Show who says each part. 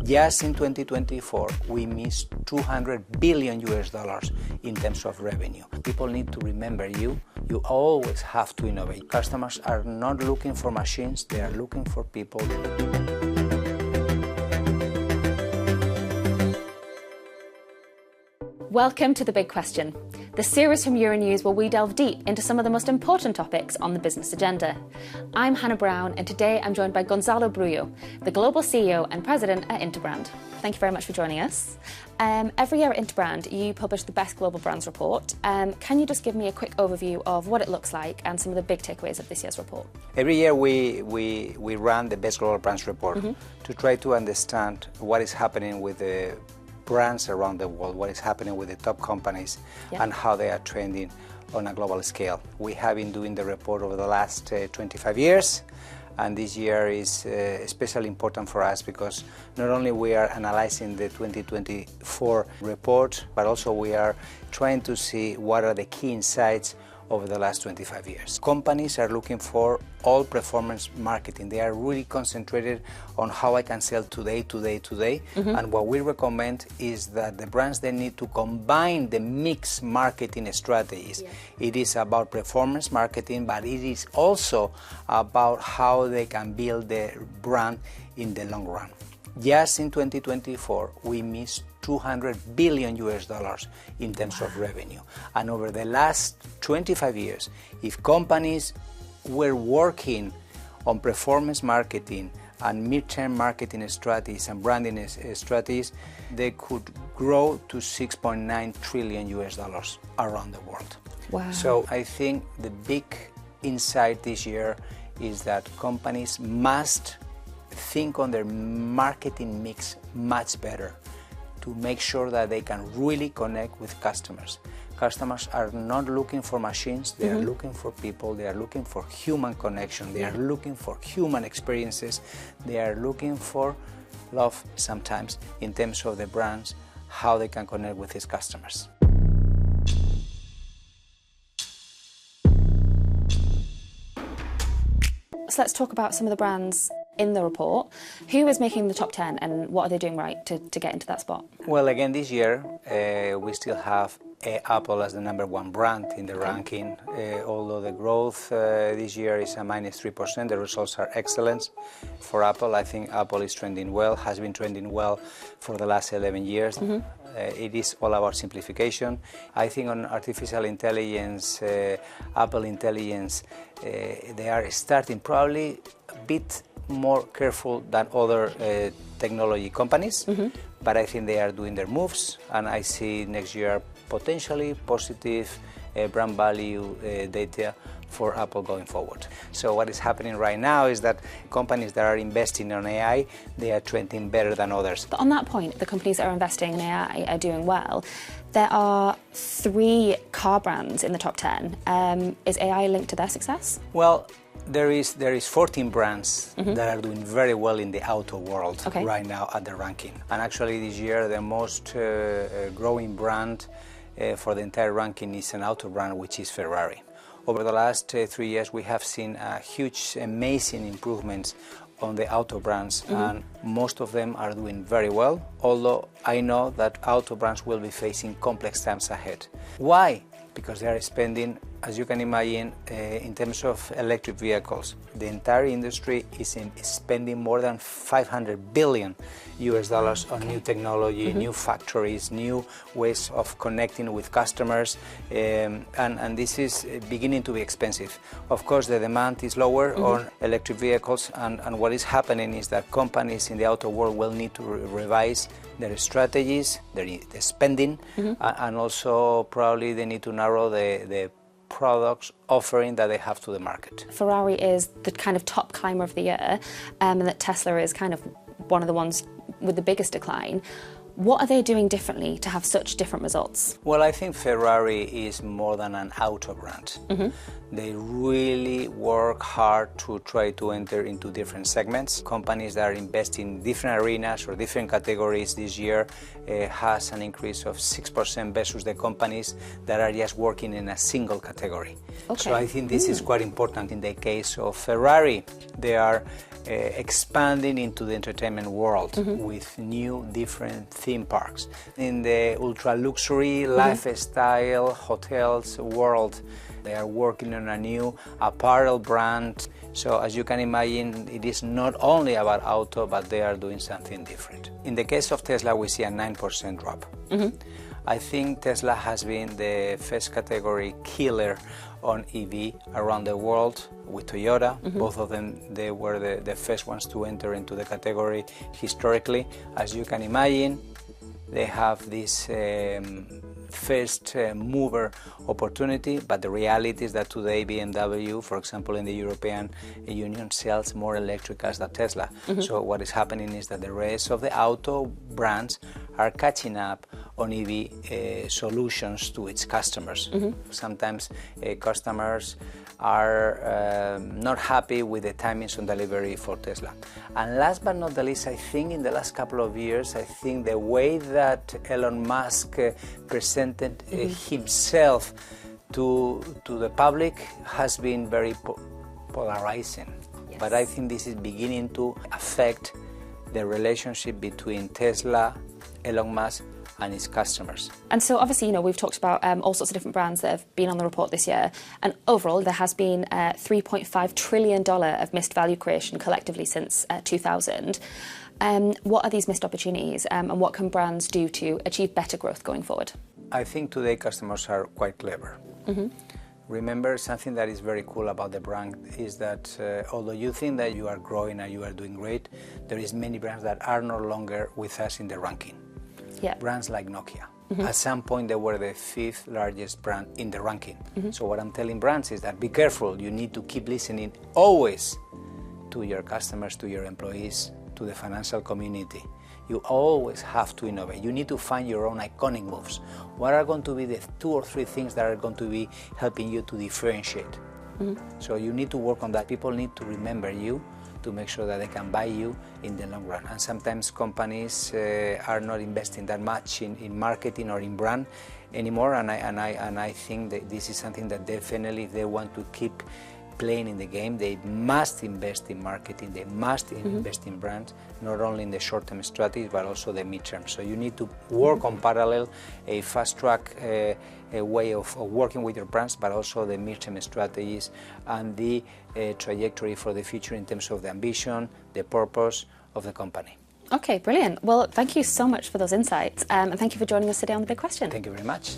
Speaker 1: Just in 2024, we missed $200 billion in terms of revenue. People need to remember you. You always have to innovate. Customers are not looking for machines, they are looking for people.
Speaker 2: Welcome to The Big Question, the series from Euronews where we delve deep into some of the most important topics on the business agenda. I'm Hannah Brown, and today I'm joined by Gonzalo Brullo, the Global CEO and President at Interbrand. Thank you very much for joining us. Every year at Interbrand, you publish the Best Global Brands report. Can you just give me a quick overview of what it looks like and some of the big takeaways of this year's report?
Speaker 1: Every year we run the Best Global Brands report to try to understand what is happening with the brands around the world, what is happening with the top companies, and how they are trending on a global scale. We have been doing the report over the last 25 years, and this year is especially important for us because not only we are analyzing the 2024 report, but also we are trying to see what are the key insights over the last 25 years. Companies are looking for all performance marketing. They are really concentrated on how I can sell today. And what we recommend is that the brands, they need to combine the mixed marketing strategies. It is about performance marketing, but it is also about how they can build the brand in the long run. Just in 2024, we missed $200 billion in terms of revenue. And over the last 25 years, if companies were working on performance marketing and midterm marketing strategies and branding strategies, they could grow to $6.9 trillion around the world.
Speaker 2: Wow.
Speaker 1: So I think the big insight this year is that companies must think on their marketing mix much better to make sure that they can really connect with customers. Customers are not looking for machines, they are looking for people, they are looking for human connection, they are looking for human experiences, they are looking for love sometimes in terms of the brands, how they can connect with his customers.
Speaker 2: So let's talk about some of the brands in the report. Who is making the top 10 and what are they doing right to get into that spot?
Speaker 1: Well, again, this year we still have Apple as the #1 brand in the ranking. Although the growth this year is a -3%, the results are excellent for Apple. I think Apple is trending well, has been trending well for the last 11 years. It is all about simplification. I think on artificial intelligence, Apple Intelligence, they are starting probably a bit more careful than other technology companies, but I think they are doing their moves, and I see next year potentially positive brand value data for Apple going forward. So what is happening right now is that companies that are investing in AI, they are trending better than others.
Speaker 2: But on that point, the companies that are investing in AI are doing well. There are 3 car brands in the top 10. Is AI linked to their success?
Speaker 1: Well, there is 14 brands that are doing very well in the auto world right now at the ranking. And actually this year the most growing brand for the entire ranking is an auto brand, which is Ferrari. Over the last 3 years we have seen huge, amazing improvements on the auto brands, and most of them are doing very well, although I know that auto brands will be facing complex times ahead. Why? Because they are spending, as you can imagine, in terms of electric vehicles. The entire industry is spending more than $500 billion on new technology, new factories, new ways of connecting with customers, and this is beginning to be expensive. Of course, the demand is lower on electric vehicles, and what is happening is that companies in the auto world will need to revise their strategies, their spending, and also probably they need to narrow the products offering that they have to the market.
Speaker 2: Ferrari is the kind of top climber of the year, and that Tesla is kind of one of the ones with the biggest decline. What are they doing differently to have such different results?
Speaker 1: Well, I think Ferrari is more than an auto brand. They really work hard to try to enter into different segments. Companies that are investing in different arenas or different categories this year has an increase of 6% versus the companies that are just working in a single category.
Speaker 2: Okay.
Speaker 1: So I think this is quite important. In the case of Ferrari, they are expanding into the entertainment world with new different theme parks. In the ultra luxury lifestyle hotels world, they are working on a new apparel brand. So as you can imagine, it is not only about auto, but they are doing something different. In the case of Tesla, we see a 9% drop. I think Tesla has been the first category killer on EV around the world with Toyota. Both of them, they were the first ones to enter into the category historically. As you can imagine, they have this first mover opportunity, but the reality is that today BMW, for example, in the European Union, sells more electric cars than Tesla. So what is happening is that the rest of the auto brands are catching up on EV solutions to its customers. Sometimes customers are not happy with the timings on delivery for Tesla. And last but not the least, I think in the last couple of years, I think the way that Elon Musk presented himself to the public has been very polarizing. Yes. But I think this is beginning to affect the relationship between Tesla, Elon Musk, and its customers.
Speaker 2: And so obviously, you know, we've talked about all sorts of different brands that have been on the report this year, and overall there has been $3.5 trillion of missed value creation collectively since 2000. What are these missed opportunities, and what can brands do to achieve better growth going forward?
Speaker 1: I think today customers are quite clever. Remember, something that is very cool about the brand is that although you think that you are growing and you are doing great, there is many brands that are no longer with us in the ranking.
Speaker 2: Yeah.
Speaker 1: Brands like Nokia. At some point, they were the 5th largest brand in the ranking. So what I'm telling brands is that be careful. You need to keep listening always to your customers, to your employees, to the financial community. You always have to innovate. You need to find your own iconic moves. What are going to be the 2 or 3 things that are going to be helping you to differentiate? So you need to work on that. People need to remember you to make sure that they can buy you in the long run. And sometimes companies are not investing that much in marketing or in brand anymore. And I think that this is something that definitely, if they want to keep playing in the game, they must invest in marketing, they must invest in brands, not only in the short-term strategies, but also the mid-term. So you need to work on parallel, a fast-track a way of working with your brands, but also the mid-term strategies and the trajectory for the future in terms of the ambition, the purpose of the company.
Speaker 2: Okay, brilliant. Well, thank you so much for those insights, and thank you for joining us today on The Big Question.
Speaker 1: Thank you very much.